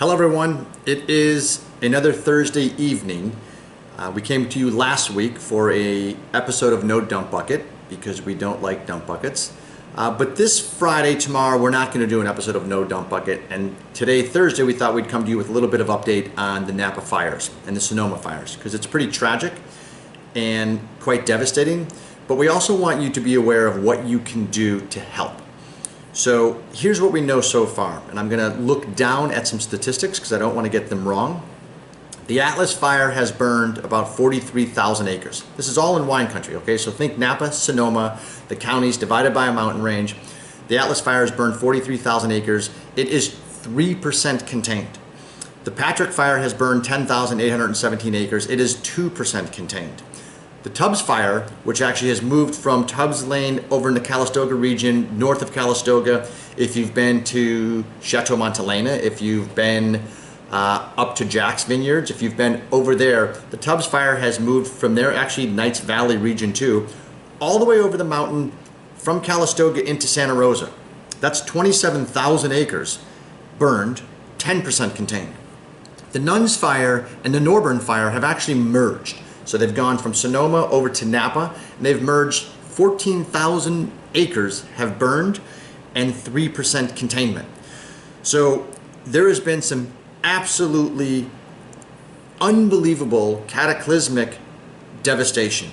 Hello everyone, it is another Thursday evening. We came to you last week for an episode of No Dump Bucket because we don't like dump buckets. But this Friday, tomorrow, we're not going to do an episode of No Dump Bucket. And today, Thursday, we thought we'd come to you with a little bit of update on the Napa fires and the Sonoma fires because it's pretty tragic and quite devastating. But we also want you to be aware of what you can do to help. So here's what we know so far, and I'm going to look down at some statistics because I don't want to get them wrong. The Atlas fire has burned about 43,000 acres. This is all in wine country, okay? So think Napa, Sonoma, the counties divided by a mountain range. The Atlas fire has burned 43,000 acres. It is 3% contained. The Patrick fire has burned 10,817 acres. It is 2% contained. The Tubbs fire, which actually has moved from Tubbs Lane over in the Calistoga region, north of Calistoga. If you've been to Chateau Montelena, if you've been up to Jax Vineyards, if you've been over there, the Tubbs fire has moved from there, actually Knights Valley region too, all the way over the mountain from Calistoga into Santa Rosa. That's 27,000 acres burned, 10% contained. The Nuns Fire and the Norbomm fire have actually merged. So they've gone from Sonoma over to Napa, and they've merged. 14,000 acres have burned and 3% containment. So there has been some absolutely unbelievable cataclysmic devastation.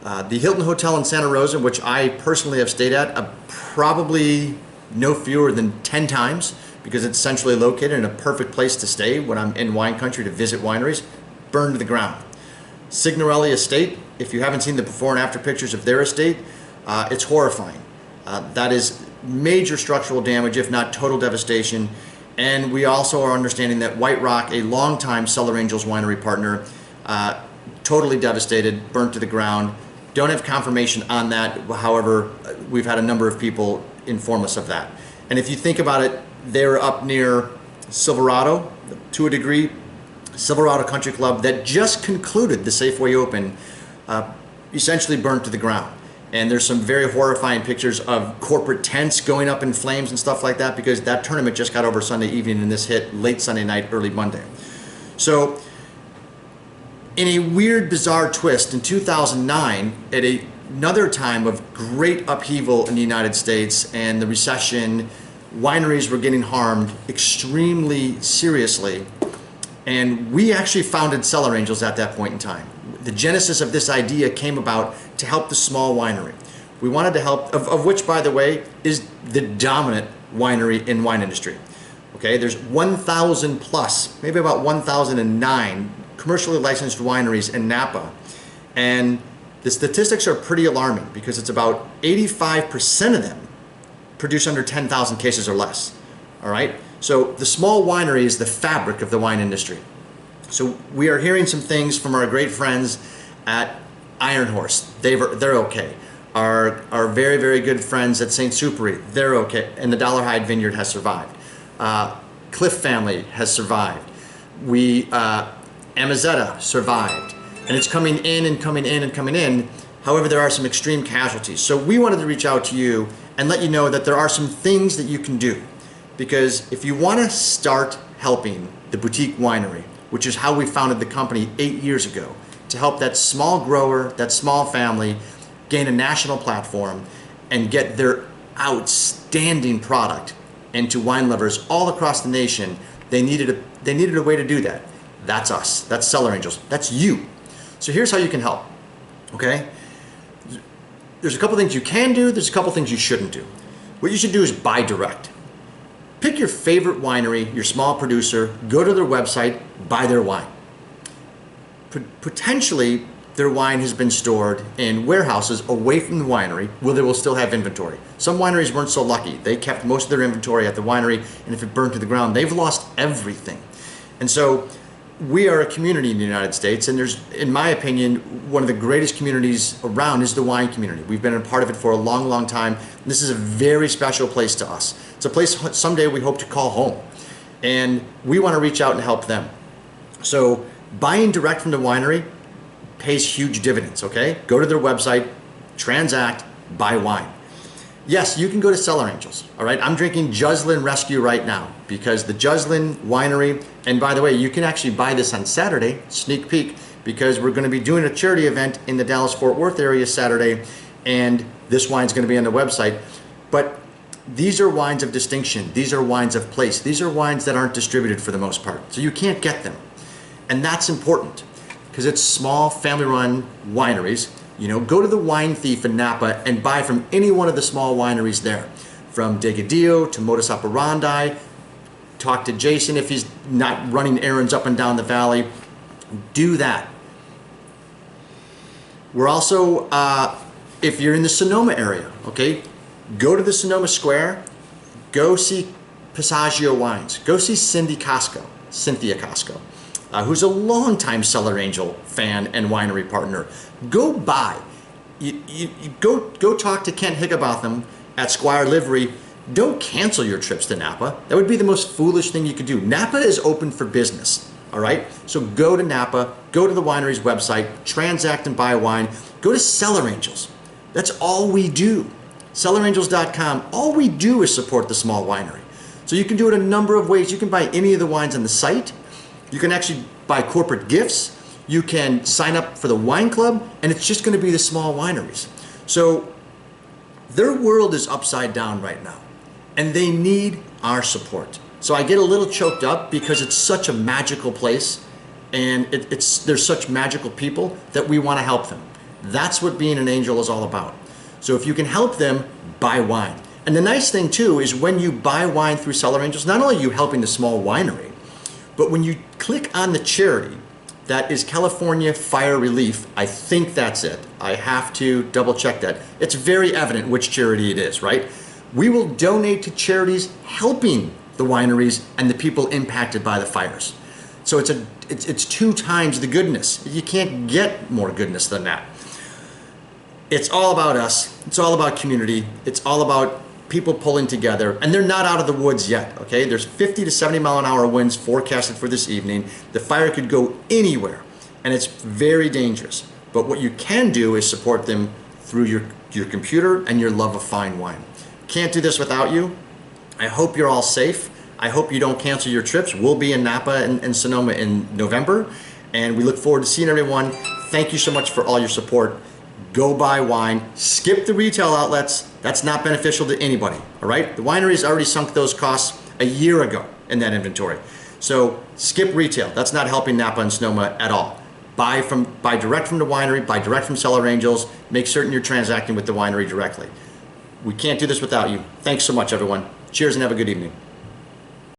The Hilton Hotel in Santa Rosa, which I personally have stayed at probably no fewer than 10 times because it's centrally located in a perfect place to stay when I'm in wine country to visit wineries, burned to the ground. Signorelli Estate, if you haven't seen the before and after pictures of their estate, it's horrifying. That is major structural damage, if not total devastation. And we also are understanding that White Rock, a longtime Cellar Angels winery partner, totally devastated, burnt to the ground. Don't have confirmation on that. However, we've had a number of people inform us of that. And if you think about it, they're up near Silverado, to a degree. Silverado Country Club that just concluded the Safeway Open essentially burnt to the ground. And there's some very horrifying pictures of corporate tents going up in flames and stuff like that because that tournament just got over Sunday evening and this hit late Sunday night, early Monday. So in a weird, bizarre twist, in 2009, at another time of great upheaval in the United States and the recession, wineries were getting harmed extremely seriously. And we actually founded Cellar Angels at that point in time. The genesis of this idea came about to help the small winery. We wanted to help, of which, by the way, is the dominant winery in wine industry. Okay, there's 1,000 plus, maybe about 1,009 commercially licensed wineries in Napa. And the statistics are pretty alarming because it's about 85% of them produce under 10,000 cases or less. All right? So the small winery is the fabric of the wine industry. So we are hearing some things from our great friends at Iron Horse. They're okay. Our very, very good friends at St. Superi, they're okay. And the Dollarhide Vineyard has survived. Cliff family has survived. Amazetta survived. And it's coming in and coming in and coming in. However, there are some extreme casualties. So we wanted to reach out to you and let you know that there are some things that you can do. Because if you want to start helping the boutique winery, which is how we founded the company 8 years ago, to help that small grower, that small family, gain a national platform and get their outstanding product into wine lovers all across the nation, they needed a way to do that. That's us. That's Cellar Angels. That's you. So here's how you can help. Okay? There's a couple things you can do. There's a couple things you shouldn't do. What you should do is buy direct. Pick your favorite winery, your small producer, go to their website, buy their wine. Potentially, their wine has been stored in warehouses away from the winery where they will still have inventory. Some wineries weren't so lucky. They kept most of their inventory at the winery, and if it burned to the ground, they've lost everything. And so we are a community in the United States, and there's, in my opinion, one of the greatest communities around is the wine community. We've been a part of it for a long, long time. This is a very special place to us. It's a place someday we hope to call home. And we want to reach out and help them. So buying direct from the winery pays huge dividends, okay? Go to their website, transact, buy wine. Yes, you can go to Cellar Angels, all right? I'm drinking Juslin Rescue right now because the Juslin Winery, and by the way, you can actually buy this on Saturday, sneak peek, because we're gonna be doing a charity event in the Dallas-Fort Worth area Saturday, and this wine's gonna be on the website. But these are wines of distinction. These are wines of place. These are wines that aren't distributed for the most part, so you can't get them. And that's important because it's small family-run wineries. You know, go to the Wine Thief in Napa and buy from any one of the small wineries there. From Degadillo to Modus Operandi. Talk to Jason if he's not running errands up and down the valley. Do that. We're also, if you're in the Sonoma area, okay, go to the Sonoma Square, go see Passaggio Wines, go see Cynthia Costco, who's a longtime Cellar Angel fan and winery partner. Go buy. Go talk to Kent Higginbotham at Squire Livery. Don't cancel your trips to Napa. That would be the most foolish thing you could do. Napa is open for business, all right? So go to Napa, go to the winery's website, transact and buy wine. Go to Cellar Angels. That's all we do. CellarAngels.com. All we do is support the small winery. So you can do it a number of ways. You can buy any of the wines on the site. You can actually buy corporate gifts. You can sign up for the wine club, and it's just going to be the small wineries. So their world is upside down right now, and they need our support. So I get a little choked up because it's such a magical place, and there's such magical people that we want to help them. That's what being an angel is all about. So if you can help them, buy wine. And the nice thing too is when you buy wine through Cellar Angels, not only are you helping the small winery, but when you click on the charity, that is California Fire Relief. I think that's it. I have to double check that. It's very evident which charity it is, right? We will donate to charities helping the wineries and the people impacted by the fires. So it's 2 times the goodness. You can't get more goodness than that. It's all about us. It's all about community. It's all about people pulling together, and they're not out of the woods yet, okay? There's 50 to 70 mile an hour winds forecasted for this evening. The fire could go anywhere, and it's very dangerous. But what you can do is support them through your computer and your love of fine wine. Can't do this without you. I hope you're all safe. I hope you don't cancel your trips. We'll be in Napa and Sonoma in November, and we look forward to seeing everyone. Thank you so much for all your support. Go buy wine. Skip the retail outlets. That's not beneficial to anybody, all right? The wineries already sunk those costs a year ago in that inventory. So skip retail. That's not helping Napa and Sonoma at all. Buy direct from the winery, buy direct from Cellar Angels. Make certain you're transacting with the winery directly. We can't do this without you. Thanks so much, everyone. Cheers and have a good evening.